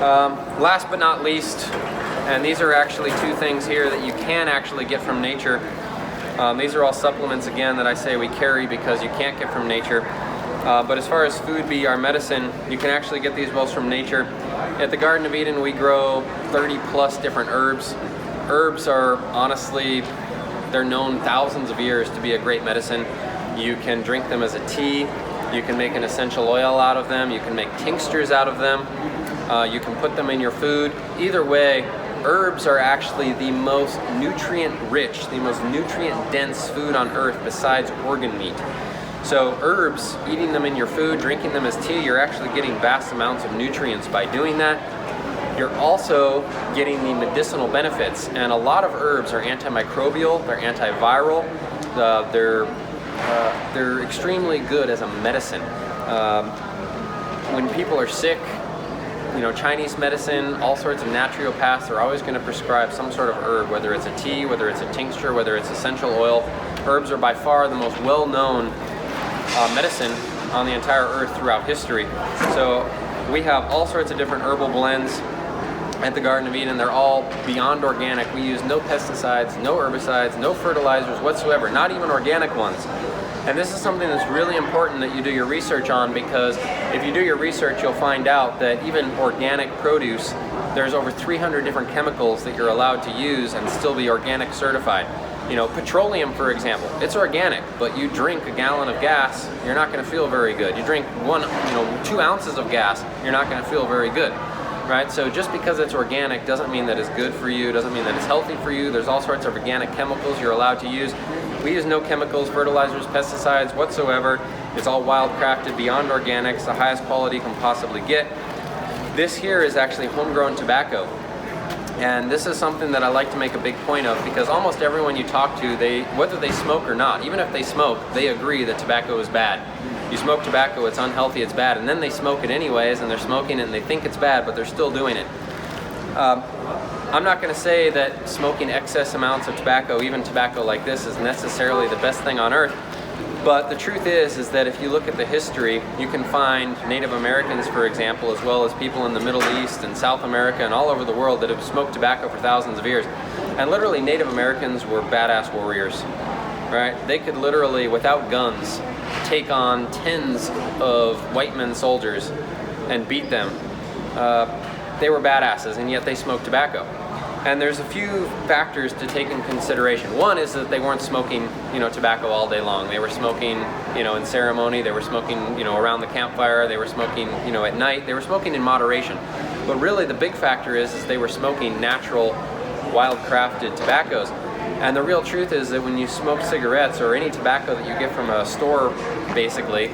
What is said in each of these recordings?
Last but not least, and these are actually two things here that you can actually get from nature. These are all supplements, again, that I say we carry because you can't get from nature. But as far as food be our medicine, you can actually get these both from nature. At the Garden of Eden, we grow 30 plus different herbs. Herbs are honestly, they're known thousands of years to be a great medicine. You can drink them as a tea. You can make an essential oil out of them. You can make tinctures out of them. You can put them in your food. Either way, herbs are actually the most nutrient-rich, the most nutrient-dense food on earth besides organ meat. So herbs, eating them in your food, drinking them as tea, you're actually getting vast amounts of nutrients by doing that. You're also getting the medicinal benefits, and a lot of herbs are antimicrobial, they're antiviral, they're extremely good as a medicine. When people are sick, you know, Chinese medicine, all sorts of naturopaths are always going to prescribe some sort of herb, whether it's a tea, whether it's a tincture, whether it's essential oil. Herbs are by far the most well-known medicine on the entire earth throughout history. So we have all sorts of different herbal blends at the Garden of Eden. They're all beyond organic. We use no pesticides, no herbicides, no fertilizers whatsoever, not even organic ones. And this is something that's really important that you do your research on, because if you do your research, you'll find out that even organic produce, there's over 300 different chemicals that you're allowed to use and still be organic certified. You know, petroleum, for example, it's organic, but you drink a gallon of gas, you're not going to feel very good. You drink 2 ounces of gas, you're not going to feel very good. Right? So just because it's organic doesn't mean that it's good for you, doesn't mean that it's healthy for you. There's all sorts of organic chemicals you're allowed to use. We use no chemicals, fertilizers, pesticides whatsoever. It's all wild crafted, beyond organics, the highest quality you can possibly get. This here is actually homegrown tobacco. And this is something that I like to make a big point of, because almost everyone you talk to, whether they smoke or not, even if they smoke, they agree that tobacco is bad. You smoke tobacco, it's unhealthy, it's bad, and then they smoke it anyways, and they're smoking it and they think it's bad, but they're still doing it. I'm not going to say that smoking excess amounts of tobacco, even tobacco like this, is necessarily the best thing on earth. But the truth is that if you look at the history, you can find Native Americans, for example, as well as people in the Middle East and South America and all over the world that have smoked tobacco for thousands of years. And literally Native Americans were badass warriors, right? They could literally, without guns, take on tens of white men soldiers and beat them. They were badasses, and yet they smoked tobacco. And there's a few factors to take in consideration. One is that they weren't smoking, tobacco all day long. They were smoking, in ceremony. They were smoking, around the campfire. They were smoking, at night. They were smoking in moderation. But really, the big factor is they were smoking natural, wild-crafted tobaccos. And the real truth is that when you smoke cigarettes or any tobacco that you get from a store, basically,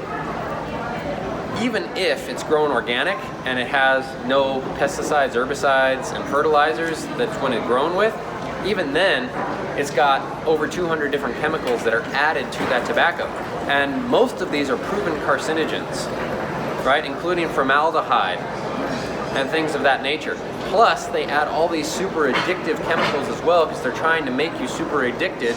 even if it's grown organic and it has no pesticides, herbicides, and fertilizers that's when it's grown with, even then, it's got over 200 different chemicals that are added to that tobacco. And most of these are proven carcinogens, right? Including formaldehyde and things of that nature. Plus, they add all these super addictive chemicals as well, because they're trying to make you super addicted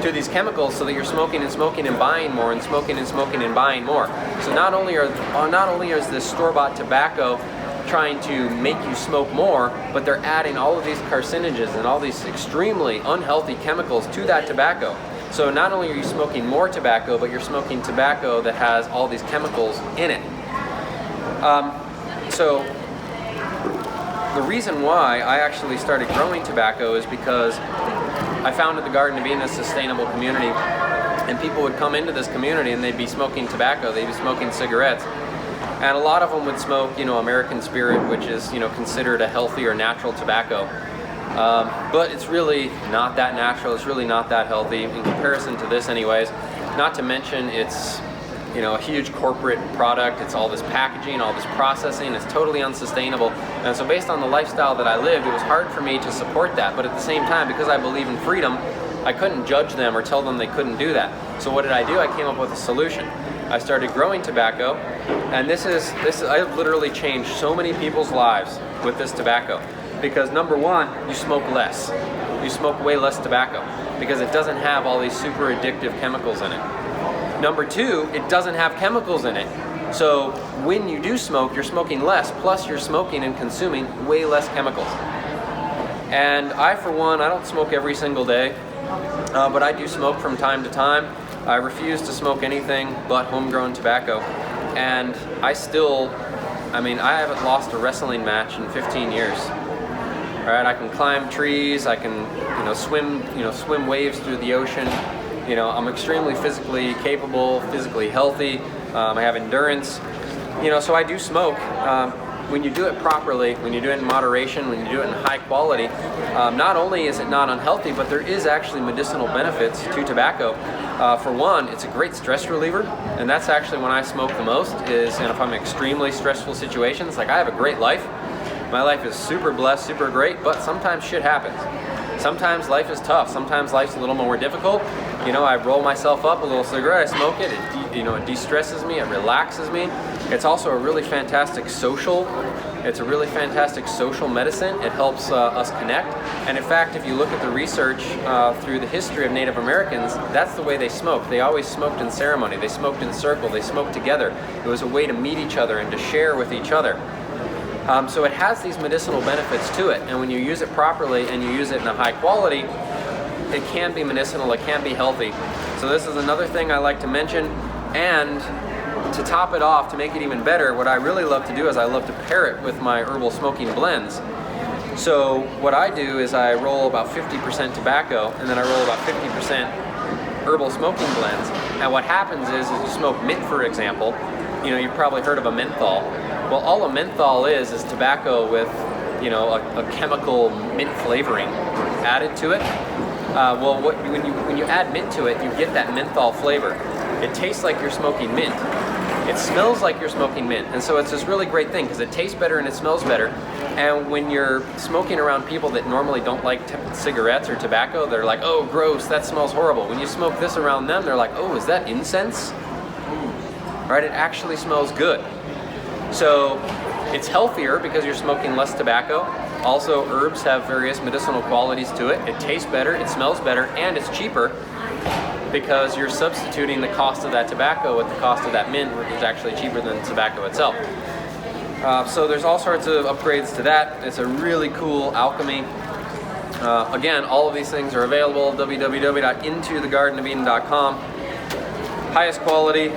to these chemicals so that you're smoking and buying more, and smoking and buying more. So not only is this store-bought tobacco trying to make you smoke more, but they're adding all of these carcinogens and all these extremely unhealthy chemicals to that tobacco. So not only are you smoking more tobacco, but you're smoking tobacco that has all these chemicals in it. So the reason why I actually started growing tobacco is because I founded the Garden of Eden, a sustainable community, and people would come into this community and they'd be smoking tobacco, they'd be smoking cigarettes, and a lot of them would smoke, American Spirit, which is, considered a healthy or natural tobacco. But it's really not that natural, it's really not that healthy in comparison to this anyways. Not to mention it's, a huge corporate product. It's all this packaging, all this processing. It's totally unsustainable. And so based on the lifestyle that I lived, it was hard for me to support that. But at the same time, because I believe in freedom, I couldn't judge them or tell them they couldn't do that. So what did I do? I came up with a solution. I started growing tobacco, and I've literally changed so many people's lives with this tobacco. Because number one, you smoke less. You smoke way less tobacco because it doesn't have all these super addictive chemicals in it. Number two, it doesn't have chemicals in it. So when you do smoke, you're smoking less, plus you're smoking and consuming way less chemicals. And I, for one, I don't smoke every single day, but I do smoke from time to time. I refuse to smoke anything but homegrown tobacco. And I haven't lost a wrestling match in 15 years. All right, I can climb trees, I can, swim waves through the ocean. I'm extremely physically capable, physically healthy. I have endurance. So I do smoke. When you do it properly, when you do it in moderation, when you do it in high quality, not only is it not unhealthy, but there is actually medicinal benefits to tobacco. For one, it's a great stress reliever, and that's actually when I smoke the most, and if I'm in extremely stressful situations. Like, I have a great life. My life is super blessed, super great, but sometimes shit happens. Sometimes life is tough. Sometimes life's a little more difficult. I roll myself up a little cigarette, I smoke it, it de-stresses me, it relaxes me. It's also a really fantastic social medicine. It helps us connect. And in fact, if you look at the research through the history of Native Americans, that's the way they smoked. They always smoked in ceremony. They smoked in circle. They smoked together. It was a way to meet each other and to share with each other. So it has these medicinal benefits to it. And when you use it properly and you use it in a high quality, it can be medicinal, it can be healthy. So this is another thing I like to mention. And to top it off, to make it even better, what I really love to do is I love to pair it with my herbal smoking blends. So what I do is I roll about 50% tobacco, and then I roll about 50% herbal smoking blends. And what happens is you smoke mint, for example. You've probably heard of a menthol. Well, all a menthol is tobacco with, a chemical mint flavoring added to it. When you add mint to it, you get that menthol flavor. It tastes like you're smoking mint. It smells like you're smoking mint. And so it's this really great thing because it tastes better and it smells better. And when you're smoking around people that normally don't like cigarettes or tobacco, they're like, oh, gross, that smells horrible. When you smoke this around them, they're like, oh, is that incense? Right? It actually smells good. So it's healthier because you're smoking less tobacco. Also, herbs have various medicinal qualities to it. It tastes better, it smells better, and it's cheaper because you're substituting the cost of that tobacco with the cost of that mint, which is actually cheaper than tobacco itself. So there's all sorts of upgrades to that. It's a really cool alchemy. Again, all of these things are available at www.intothegardenofeden.com. Highest quality,